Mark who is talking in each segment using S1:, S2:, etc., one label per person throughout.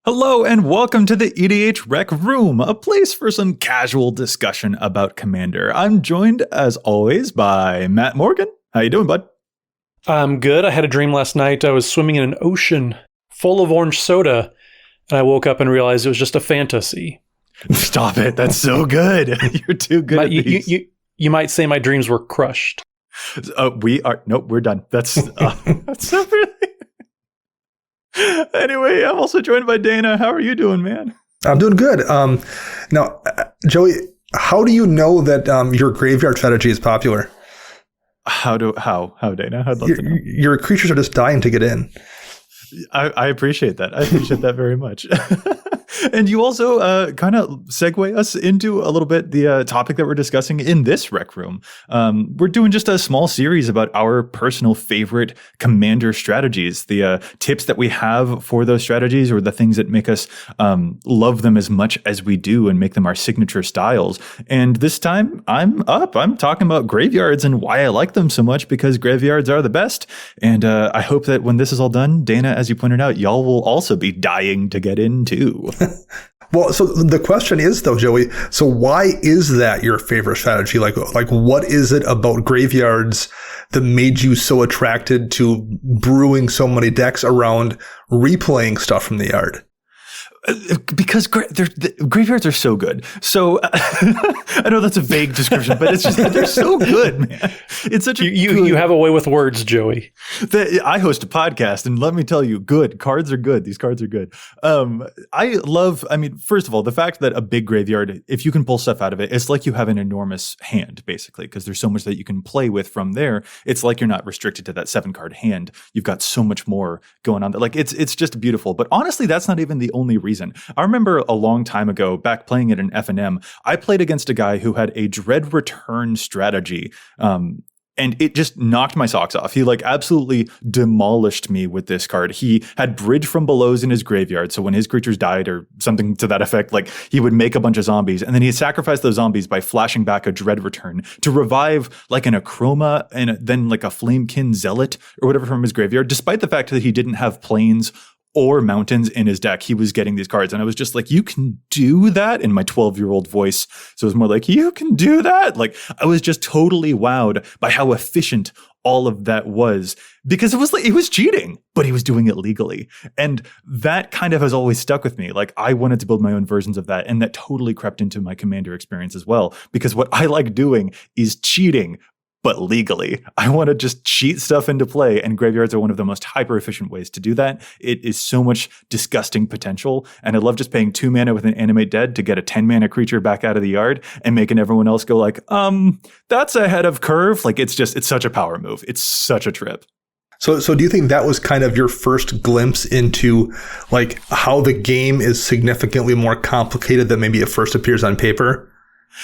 S1: Hello and welcome to the EDHREC room, a place for some casual discussion about Commander. I'm joined, as always, by Matt Morgan. How you doing, bud?
S2: I'm good. I had a dream last night. I was swimming in an ocean full of orange soda, and I woke up and realized it was just a fantasy.
S1: Stop it. That's so good. You're too good at these.
S2: You might say my dreams were crushed.
S1: Nope, we're done. That's so really... Anyway, I'm also joined by Dana. How are you doing, man?
S3: I'm doing good. Now, Joey, how do you know that your graveyard strategy is popular?
S1: How, Dana? I'd love to know.
S3: Your creatures are just dying to get in.
S1: I appreciate that. I appreciate that very much. And you also kind of segue us into a little bit the topic that we're discussing in this rec room. We're doing just a small series about our personal favorite Commander strategies, the tips that we have for those strategies, or the things that make us love them as much as we do and make them our signature styles. And this time I'm talking about graveyards and why I like them so much, because graveyards are the best. And I hope that when this is all done, Dana, as you pointed out, y'all will also be dying to get in too.
S3: Well, so the question is, though, Joey, so why is that your favorite strategy? Like what is it about graveyards that made you so attracted to brewing so many decks around replaying stuff from the yard?
S1: Because graveyards are so good. So I know that's a vague description, but it's just that they're so good, man. It's such a
S2: you have a way with words, Joey.
S1: I host a podcast, and let me tell you, good cards are good. These cards are good. First of all, the fact that a big graveyard, if you can pull stuff out of it, it's like you have an enormous hand, basically, because there's so much that you can play with from there. It's like you're not restricted to that 7-card hand. You've got so much more going on. Like it's just beautiful. But honestly, that's not even the only reason. I remember a long time ago, back playing it in F&M, I played against a guy who had a Dread Return strategy, and it just knocked my socks off. He absolutely demolished me with this card. He had Bridge from Below's in his graveyard, so when his creatures died or something to that effect, he would make a bunch of zombies, and then he'd sacrifice those zombies by flashing back a Dread Return to revive an Acroma and then a Flamekin Zealot or whatever from his graveyard, despite the fact that he didn't have planes or mountains in his deck. He was getting these cards. And I was just like, you can do that, in my 12-year-old voice. So it was more like, you can do that. I was just totally wowed by how efficient all of that was, because it was cheating, but he was doing it legally. And that kind of has always stuck with me. I wanted to build my own versions of that. And that totally crept into my Commander experience as well, because what I like doing is cheating, but legally. I want to just cheat stuff into play, and graveyards are one of the most hyper-efficient ways to do that. It is so much disgusting potential, and I love just paying 2 mana with an Animate Dead to get a 10-mana creature back out of the yard and making everyone else go that's ahead of curve. It's such a power move. It's such a trip.
S3: So do you think that was kind of your first glimpse into how the game is significantly more complicated than maybe it first appears on paper?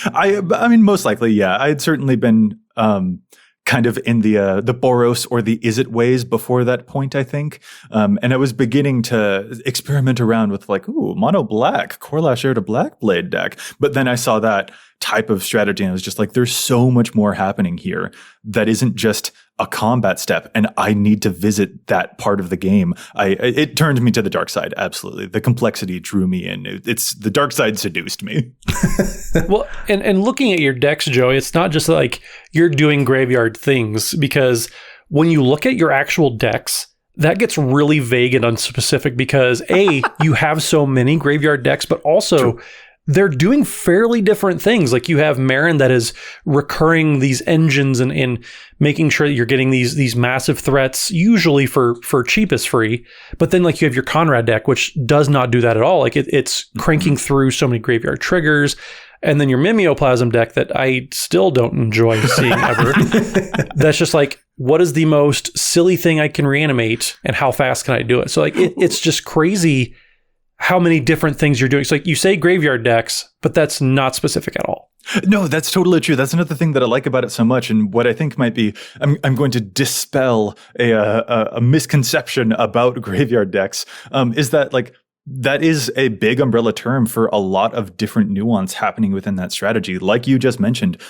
S1: I mean, most likely, yeah. I had certainly been kind of in the Boros or the Izzet ways before that point, I think. And I was beginning to experiment around with mono black, Corlash Heir to Blackblade deck. But then I saw that type of strategy, and I was just there's so much more happening here that isn't just a combat step, and I need to visit that part of the game. It turned me to the dark side. Absolutely. The complexity drew me in. It's the dark side seduced me.
S2: Well, and looking at your decks, Joey, it's not just you're doing graveyard things, because when you look at your actual decks, that gets really vague and unspecific, because you have so many graveyard decks, but also True. They're doing fairly different things. You have Marin that is recurring these engines and making sure that you're getting these massive threats, usually for cheapest free. But then you have your Conrad deck, which does not do that at all. It's cranking through so many graveyard triggers. And then your Mimeoplasm deck that I still don't enjoy seeing ever. That's just what is the most silly thing I can reanimate, and how fast can I do it? So it's just crazy how many different things you're doing. So you say graveyard decks, but that's not specific at all.
S1: No, that's totally true. That's another thing that I like about it so much, and what I think might be, I'm going to dispel a misconception about graveyard decks, is that that is a big umbrella term for a lot of different nuance happening within that strategy. Like you just mentioned,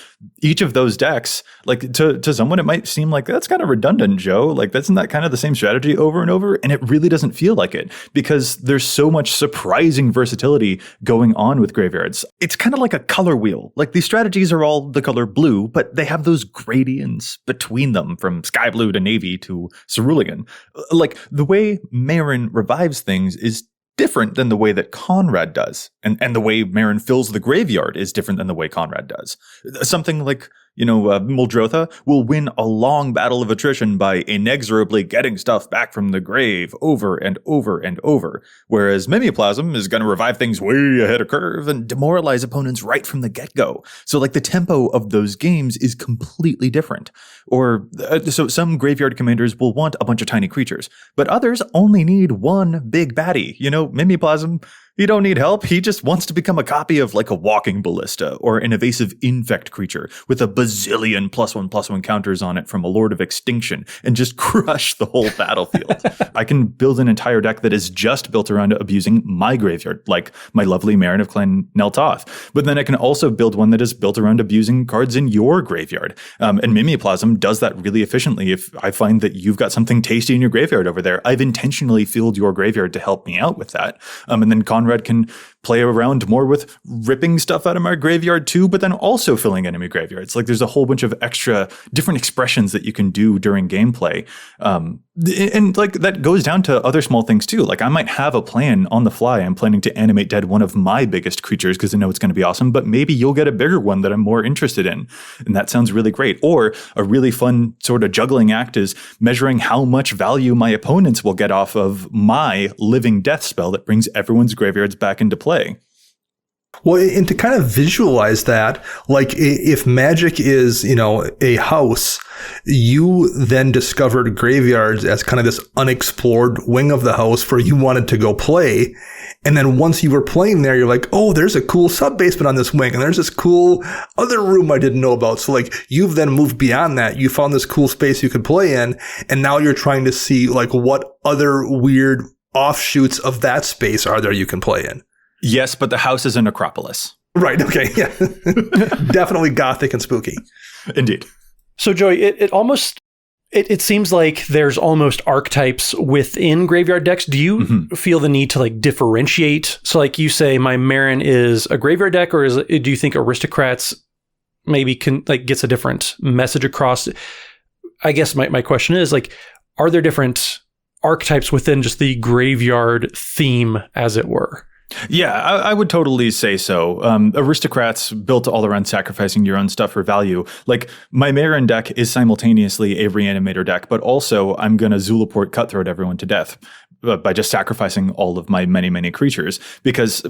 S1: each of those decks, like to someone, it might seem like that's kind of redundant, Joe. Like, isn't that kind of the same strategy over and over? And it really doesn't feel like it because there's so much surprising versatility going on with graveyards. It's kind of like a color wheel. Like, these strategies are all the color blue, but they have those gradients between them from sky blue to navy to cerulean. Like, the way Meren revives things is different than the way that Conrad does. And the way Meren fills the graveyard is different than the way Conrad does. Something like, Muldrotha will win a long battle of attrition by inexorably getting stuff back from the grave over and over and over. Whereas Mimeoplasm is going to revive things way ahead of curve and demoralize opponents right from the get-go. So like the tempo of those games is completely different. Or so some graveyard commanders will want a bunch of tiny creatures, but others only need one big baddie. Mimeoplasm, he don't need help. He just wants to become a copy of like a walking ballista or an evasive infect creature with a bazillion +1/+1 counters on it from a Lord of Extinction and just crush the whole battlefield. I can build an entire deck that is just built around abusing my graveyard, like my lovely Meren of Clan Neltoth. But then I can also build one that is built around abusing cards in your graveyard. And Mimeoplasm does that really efficiently. If I find that you've got something tasty in your graveyard over there, I've intentionally filled your graveyard to help me out with that. And then Conrad can play around more with ripping stuff out of my graveyard too, but then also filling enemy graveyards. Like, there's a whole bunch of extra different expressions that you can do during gameplay. And like that goes down to other small things too. Like, I might have a plan on the fly. I'm planning to animate dead one of my biggest creatures because I know it's going to be awesome, but maybe you'll get a bigger one that I'm more interested in. And that sounds really great. Or a really fun sort of juggling act is measuring how much value my opponents will get off of my living death spell that brings everyone's graveyards back into play.
S3: Well, and to kind of visualize that, like if magic is, a house, you then discovered graveyards as kind of this unexplored wing of the house where you wanted to go play. And then once you were playing there, you're like, oh, there's a cool sub-basement on this wing. And there's this cool other room I didn't know about. So like you've then moved beyond that. You found this cool space you could play in. And now you're trying to see like what other weird offshoots of that space are there you can play in.
S1: Yes, but the house is a necropolis.
S3: Right. Okay. Yeah. Definitely gothic and spooky.
S1: Indeed.
S2: So, Joey, it seems like there's almost archetypes within graveyard decks. Do you feel the need to like differentiate? So, like you say, my Meren is a graveyard deck, or do you think Aristocrats maybe gets a different message across? I guess my question is like, are there different archetypes within just the graveyard theme, as it were?
S1: Yeah, I would totally say so. Aristocrats built all around sacrificing your own stuff for value. Like, my Meren deck is simultaneously a reanimator deck, but also I'm going to Zulaport Cutthroat everyone to death by just sacrificing all of my many, many creatures. Because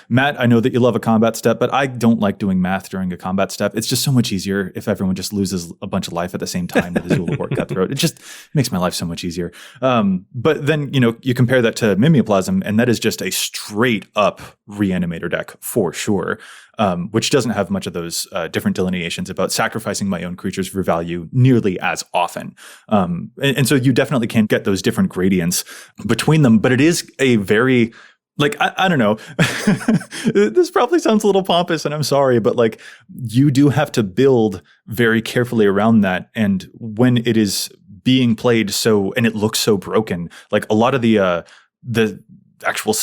S1: Matt, I know that you love a combat step, but I don't like doing math during a combat step. It's just so much easier if everyone just loses a bunch of life at the same time with a Zulaport Cutthroat. It just makes my life so much easier. But then, you compare that to Mimeoplasm, and that is just a straight up reanimator deck for sure. Which doesn't have much of those different delineations about sacrificing my own creatures for value nearly as often. And so you definitely can get those different gradients between them, but it is a very, like, I don't know, this probably sounds a little pompous and I'm sorry, but like, you do have to build very carefully around that. And when it is being played and it looks so broken, like a lot of the actual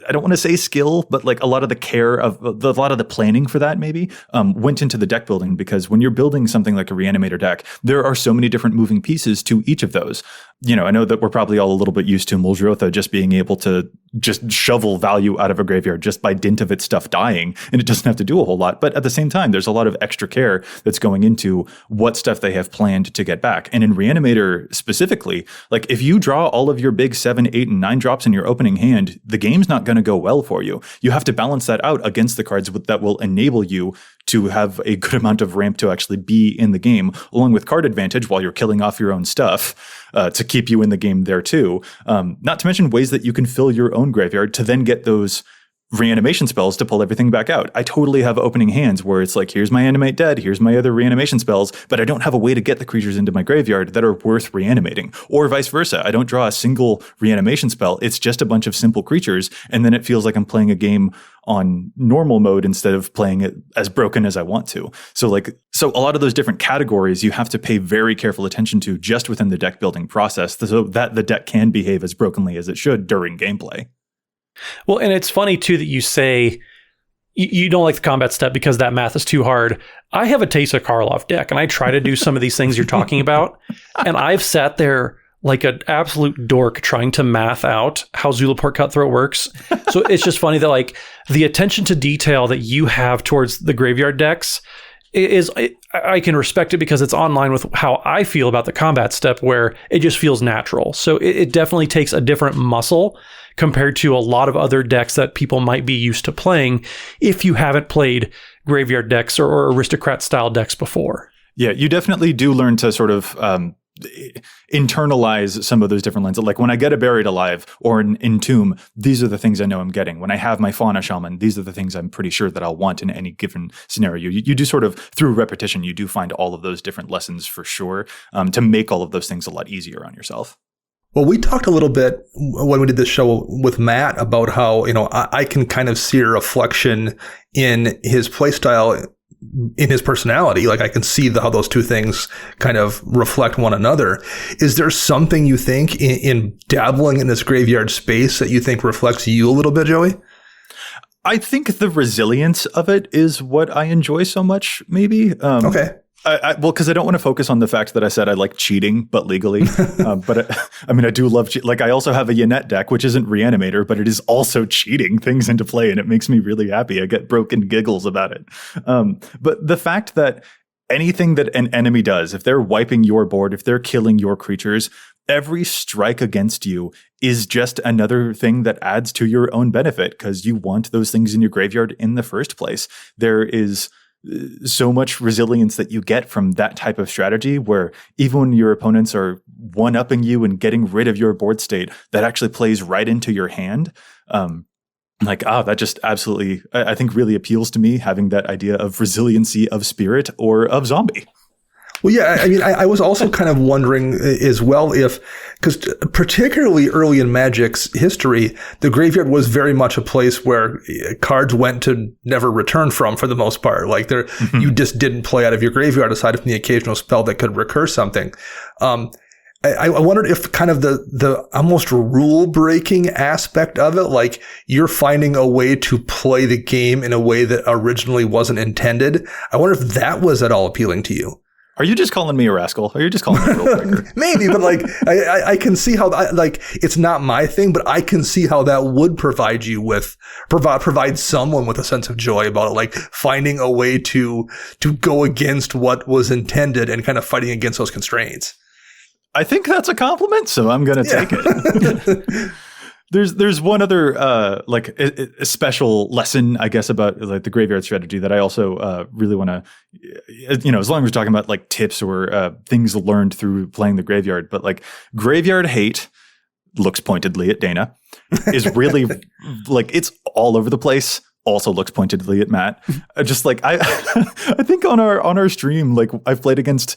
S1: I don't want to say skill, but like a lot of the care of a lot of the planning for that maybe went into the deck building, because when you're building something like a reanimator deck, there are so many different moving pieces to each of those. I know that we're probably all a little bit used to Muldrotha just being able to just shovel value out of a graveyard just by dint of its stuff dying, and it doesn't have to do a whole lot. But at the same time, there's a lot of extra care that's going into what stuff they have planned to get back. And in Reanimator specifically, like if you draw all of your big 7, 8, and 9 drops in your opening hand, the game's not going to go well for you. You have to balance that out against the cards that will enable you to have a good amount of ramp to actually be in the game, along with card advantage while you're killing off your own stuff to keep you in the game there too. Not to mention ways that you can fill your own graveyard to then get those reanimation spells to pull everything back out. I totally have opening hands where it's like, here's my animate dead, here's my other reanimation spells, but I don't have a way to get the creatures into my graveyard that are worth reanimating. Or vice versa. I don't draw a single reanimation spell. It's just a bunch of simple creatures. And then it feels like I'm playing a game on normal mode instead of playing it as broken as I want to. So a lot of those different categories you have to pay very careful attention to just within the deck building process so that the deck can behave as brokenly as it should during gameplay.
S2: Well, and it's funny, too, that you say you don't like the combat step because that math is too hard. I have a Teysa Karlov deck, and I try to do some of these things you're talking about, and I've sat there like an absolute dork trying to math out how Zulaport Cutthroat works. So it's just funny that like the attention to detail that you have towards the graveyard decks I can respect it because it's online with how I feel about the combat step, where it just feels natural. So it definitely takes a different muscle compared to a lot of other decks that people might be used to playing if you haven't played graveyard decks or aristocrat style decks before.
S1: Yeah, you definitely do learn to sort of internalize some of those different lines. Like when I get a Buried Alive or an Entomb, these are the things I know I'm getting. When I have my Fauna Shaman, these are the things I'm pretty sure that I'll want in any given scenario. You do sort of, through repetition, you do find all of those different lessons for sure, to make all of those things a lot easier on yourself.
S3: Well, we talked a little bit when we did this show with Matt about how, I can kind of see a reflection in his playstyle, in his personality. Like I can see how those two things kind of reflect one another. Is there something you think in dabbling in this graveyard space that you think reflects you a little bit, Joey?
S1: I think the resilience of it is what I enjoy so much, maybe.
S3: Okay.
S1: Well, because I don't want to focus on the fact that I said I like cheating, but legally. But I do love I also have a Yannette deck, which isn't Reanimator, but it is also cheating things into play, and it makes me really happy. I get broken giggles about it. But the fact that anything that an enemy does, if they're wiping your board, if they're killing your creatures, every strike against you is just another thing that adds to your own benefit because you want those things in your graveyard in the first place. There is so much resilience that you get from that type of strategy, where even when your opponents are one-upping you and getting rid of your board state, that actually plays right into your hand. That just absolutely, I think, really appeals to me, having that idea of resiliency of spirit or of zombie.
S3: Well, yeah, I was also kind of wondering as well because particularly early in Magic's history, the graveyard was very much a place where cards went to never return from, for the most part. Like you just didn't play out of your graveyard aside from the occasional spell that could recur something. I wondered if kind of the almost rule breaking aspect of it, like you're finding a way to play the game in a way that originally wasn't intended. I wonder if that was at all appealing to you.
S1: Are you just calling me a rascal? Are you just calling me a rule breaker?
S3: Maybe, but I can see how it's not my thing, but I can see how that would provide someone with a sense of joy about it, like finding a way to go against what was intended and kind of fighting against those constraints.
S1: I think that's a compliment, so I'm going to take it. There's one other a special lesson, I guess, about like the graveyard strategy that I also really want to, as long as we're talking about like tips or things learned through playing the graveyard, but like graveyard hate, looks pointedly at Dana, is really like it's all over the place. Also looks pointedly at Matt. Just like I think on our stream, like I've played against.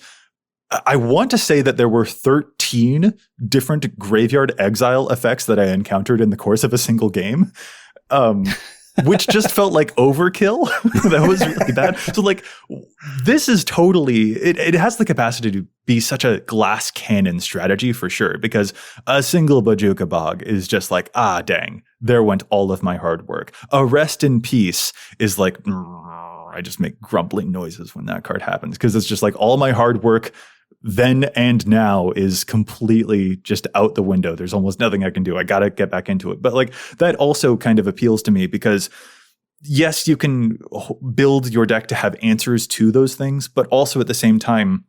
S1: I want to say that there were 13 different graveyard exile effects that I encountered in the course of a single game, which just felt like overkill. That was really bad. So like, this is totally, it has the capacity to be such a glass cannon strategy for sure, because a single Bojuka Bog is just like, dang, there went all of my hard work. A Rest in Peace is like, I just make grumbling noises when that card happens, because it's just like all my hard work then and now is completely just out the window. There's almost nothing I can do. I got to get back into it. But like that also kind of appeals to me because yes, you can build your deck to have answers to those things, but also at the same time,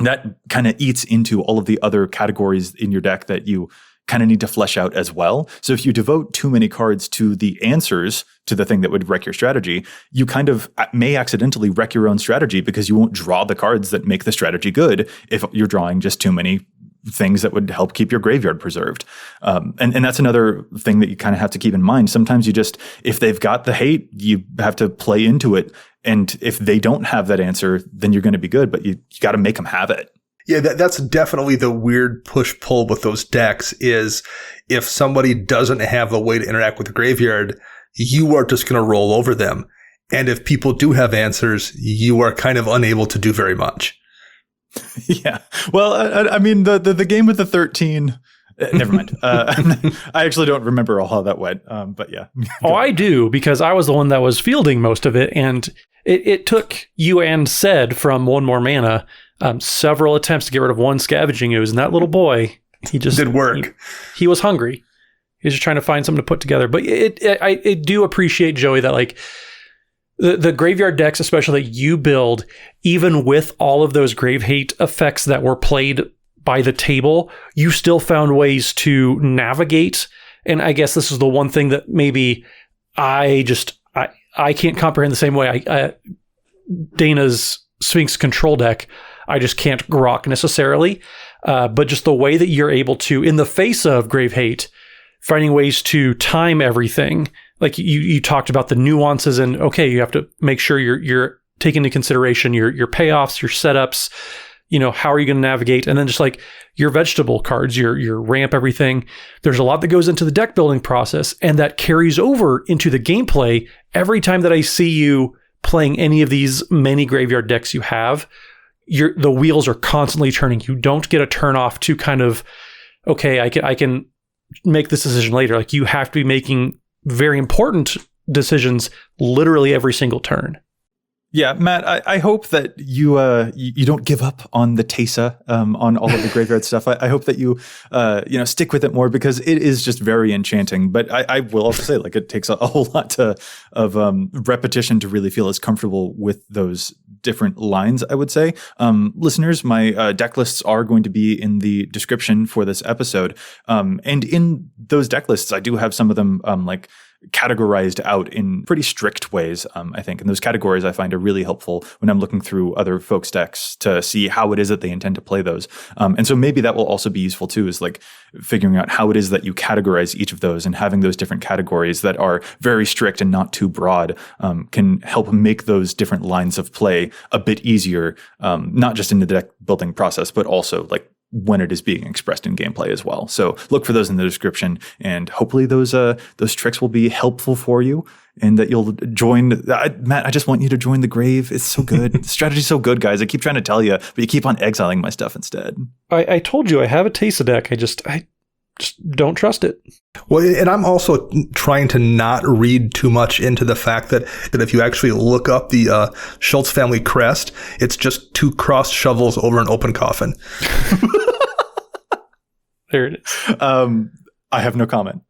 S1: that kind of eats into all of the other categories in your deck that you kind of need to flesh out as well. So if you devote too many cards to the answers to the thing that would wreck your strategy, you kind of may accidentally wreck your own strategy because you won't draw the cards that make the strategy good if you're drawing just too many things that would help keep your graveyard preserved. And that's another thing that you kind of have to keep in mind. Sometimes if they've got the hate, you have to play into it. And if they don't have that answer, then you're going to be good, but you got to make them have it.
S3: Yeah, that's definitely the weird push-pull with those decks is if somebody doesn't have a way to interact with the graveyard, you are just going to roll over them. And if people do have answers, you are kind of unable to do very much.
S1: Yeah. Well, I mean, the game with the 13... never mind. I actually don't remember how that went, but yeah.
S2: Oh, I do, because I was the one that was fielding most of it, and it took you and Ced from One More Mana several attempts to get rid of one Scavenging Ooze, and that little boy, he just
S3: did work.
S2: He was hungry. He was just trying to find something to put together. But I do appreciate, Joey, that like the graveyard decks, especially that you build, even with all of those grave hate effects that were played by the table, you still found ways to navigate. And I guess this is the one thing that maybe I can't comprehend the same way. Dana's Sphinx control deck, I just can't grok necessarily. But just the way that you're able to, in the face of grave hate, finding ways to time everything. Like you talked about the nuances, and okay, you have to make sure you're taking into consideration your payoffs, your setups. How are you going to navigate? And then just like your vegetable cards, your ramp, everything. There's a lot that goes into the deck building process, and that carries over into the gameplay. Every time that I see you playing any of these many graveyard decks you have, the wheels are constantly turning. You don't get a turn off to kind of, okay, I can make this decision later. Like you have to be making very important decisions literally every single turn.
S1: Yeah, Matt, I hope that you don't give up on the Teysa, on all of the graveyard stuff. I hope that you stick with it more, because it is just very enchanting. But I will also say, like, it takes a whole lot of repetition to really feel as comfortable with those different lines, I would say. Listeners, my deck lists are going to be in the description for this episode. And in those deck lists, I do have some of them categorized out in pretty strict ways, I think. And those categories I find are really helpful when I'm looking through other folks' decks to see how it is that they intend to play those. And so maybe that will also be useful too, is like figuring out how it is that you categorize each of those, and having those different categories that are very strict and not too broad can help make those different lines of play a bit easier, not just in the deck building process, but also like when it is being expressed in gameplay as well. So look for those in the description, and hopefully those tricks will be helpful for you, and that you'll join. Matt, I just want you to join the grave. It's so good. The strategy's so good, guys. I keep trying to tell you, but you keep on exiling my stuff instead. I
S2: told you I have a Teysa deck. I just don't trust it.
S3: Well, and I'm also trying to not read too much into the fact that if you actually look up the Schultz family crest, it's just 2 crossed shovels over an open coffin.
S2: There it is.
S1: I have no comment.